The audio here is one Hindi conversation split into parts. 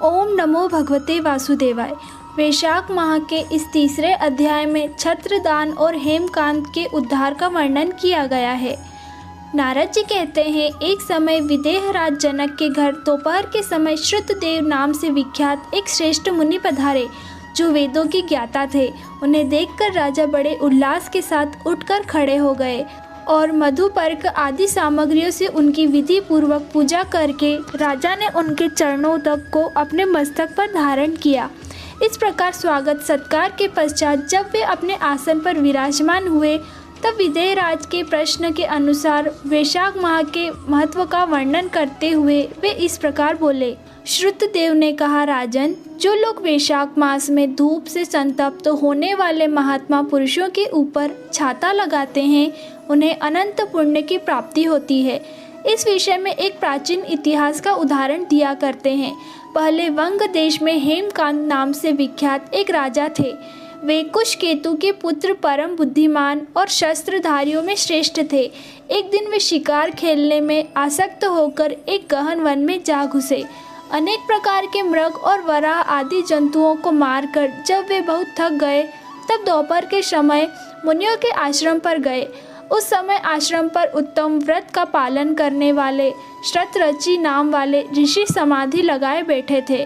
ओम नमो भगवते वासुदेवाय। वैशाख माह के इस तीसरे अध्याय में छत्रदान और हेमकांत के उद्धार का वर्णन किया गया है। नारद जी कहते हैं, एक समय विदेहराज जनक के घर दोपहर के समय श्रुतदेव नाम से विख्यात एक श्रेष्ठ मुनि पधारे, जो वेदों की ज्ञाता थे। उन्हें देखकर राजा बड़े उल्लास के साथ उठकर खड़े हो गए और मधुपर्क आदि सामग्रियों से उनकी विधि पूर्वक पूजा करके राजा ने उनके चरणों तक को अपने मस्तक पर धारण किया। इस प्रकार स्वागत सत्कार के पश्चात जब वे अपने आसन पर विराजमान हुए, तब विदेहराज के प्रश्न के अनुसार वैशाख माह के महत्व का वर्णन करते हुए वे इस प्रकार बोले। श्रुतदेव ने कहा, राजन, जो लोग वैशाख मास में धूप से संतप्त होने वाले महात्मा पुरुषों के ऊपर छाता लगाते हैं, उन्हें अनंत पुण्य की प्राप्ति होती है। इस विषय में एक प्राचीन इतिहास का उदाहरण दिया करते हैं। पहले वंग देश में हेमकांत नाम से विख्यात एक राजा थे। वे कुशकेतु के पुत्र, परम बुद्धिमान और शस्त्रधारियों में श्रेष्ठ थे। एक दिन वे शिकार खेलने में आसक्त होकर एक गहन वन में जा घुसे। अनेक प्रकार के मृग और वराह आदि जंतुओं को मारकर जब वे बहुत थक गए, तब दोपहर के समय मुनियों के आश्रम पर गए। उस समय आश्रम पर उत्तम व्रत का पालन करने वाले शतरचि नाम वाले ऋषि समाधि लगाए बैठे थे,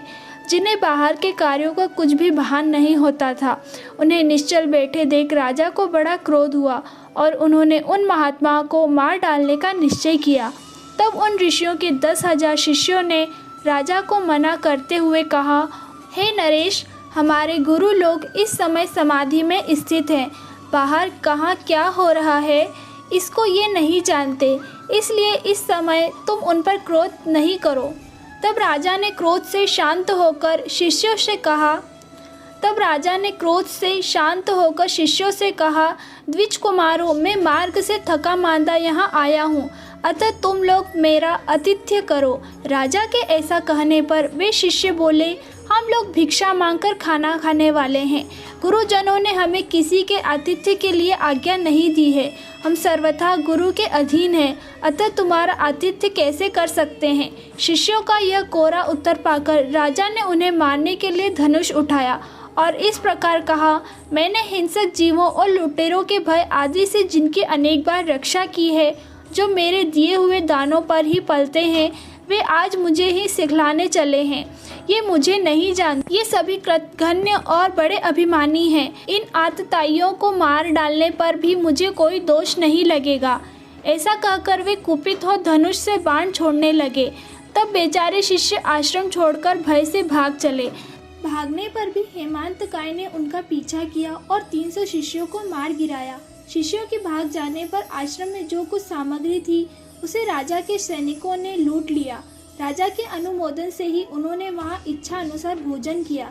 जिन्हें बाहर के कार्यों का कुछ भी भान नहीं होता था। उन्हें निश्चल बैठे देख राजा को बड़ा क्रोध हुआ और उन्होंने उन महात्माओं को मार डालने का निश्चय किया। तब उन ऋषियों के 10,000 शिष्यों ने राजा को मना करते हुए कहा, हे नरेश, हमारे गुरु लोग इस समय समाधि में स्थित हैं। बाहर कहाँ क्या हो रहा है इसको ये नहीं जानते, इसलिए इस समय तुम उन पर क्रोध नहीं करो। तब राजा ने क्रोध से शांत होकर शिष्यों से कहा, द्विज कुमारों, मैं मार्ग से थका मांदा यहाँ आया हूँ, अतः तुम लोग मेरा आतिथ्य करो। राजा के ऐसा कहने पर वे शिष्य बोले, हम लोग भिक्षा मांगकर खाना खाने वाले हैं। गुरुजनों ने हमें किसी के आतिथ्य के लिए आज्ञा नहीं दी है। हम सर्वथा गुरु के अधीन हैं, अतः तुम्हारा आतिथ्य कैसे कर सकते हैं। शिष्यों का यह कोरा उत्तर पाकर राजा ने उन्हें मारने के लिए धनुष उठाया और इस प्रकार कहा, मैंने हिंसक जीवों और लुटेरों के भय आदि से जिनकी अनेक बार रक्षा की है, जो मेरे दिए हुए दानों पर ही पलते हैं, वे आज मुझे ही सिखलाने चले हैं। ये मुझे नहीं जानते, ये सभी कृतघ्न और बड़े अभिमानी हैं। इन आतताइयों को मार डालने पर भी मुझे कोई दोष नहीं लगेगा। ऐसा कहकर वे कुपित हो धनुष से बाण छोड़ने लगे। तब बेचारे शिष्य आश्रम छोड़कर भय से भाग चले। भागने पर भी हेमकांत ने उनका पीछा किया और 300 शिष्यों को मार गिराया। शिष्यों के भाग जाने पर आश्रम में जो कुछ सामग्री थी उसे राजा के सैनिकों ने लूट लिया। राजा के अनुमोदन से ही उन्होंने वहां इच्छा अनुसार भोजन किया।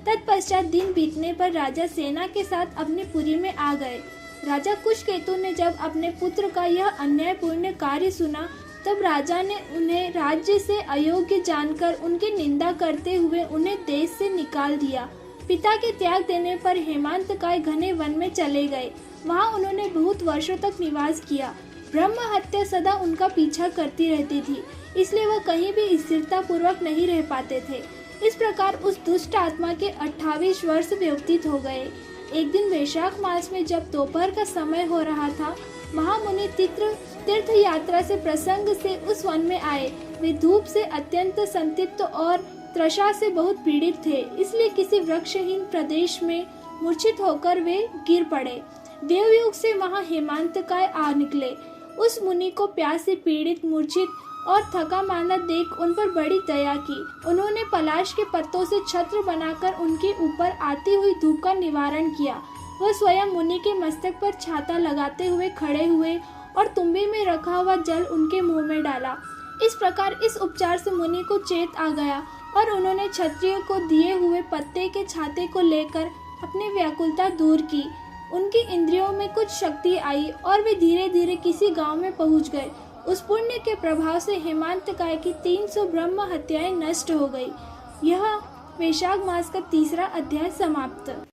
तत्पश्चात दिन बीतने पर राजा सेना के साथ अपनी पुरी में आ गए। राजा कुशकेतु ने जब अपने पुत्र का यह अन्यायपूर्ण कार्य सुना, तब राजा ने उन्हें राज्य से अयोग्य जानकर उनकी निंदा करते हुए उन्हें देश से निकाल दिया। पिता के त्याग देने पर हेमकांत घने वन में चले गए। वहाँ उन्होंने बहुत वर्षों तक निवास किया। ब्रह्म हत्या सदा उनका पीछा करती रहती थी, इसलिए वह कहीं भी स्थिरता पूर्वक नहीं रह पाते थे। इस प्रकार उस दुष्ट आत्मा के 28 वर्ष व्यतीत हो गए। एक दिन वैशाख मास में जब दोपहर का समय हो रहा था, महामुनि तीर्थ यात्रा से प्रसंग से उस वन में आए। वे धूप से अत्यंत संतप्त और तृषा से बहुत पीड़ित थे, इसलिए किसी वृक्षहीन प्रदेश में मूर्छित होकर वे गिर पड़े। देवयुग से वहाँ हेमकांत आ निकले। उस मुनि को प्यास से पीड़ित, मूर्छित और थका मांदा देख उन पर बड़ी दया की। उन्होंने पलाश के पत्तों से छत्र बनाकर उनके ऊपर आती हुई धूप का निवारण किया। वह स्वयं मुनि के मस्तक पर छाता लगाते हुए खड़े हुए और तुम्बे में रखा हुआ जल उनके मुंह में डाला। इस प्रकार इस उपचार से मुनि को चेत आ गया और उन्होंने क्षत्रिय को दिए हुए पत्ते के छाते को लेकर अपनी व्याकुलता दूर की। उनकी इंद्रियों में कुछ शक्ति आई और वे धीरे धीरे किसी गांव में पहुंच गए। उस पुण्य के प्रभाव से हेमकांत की 300 ब्रह्म हत्याएं नष्ट हो गई। यह वैशाख मास का तीसरा अध्याय समाप्त।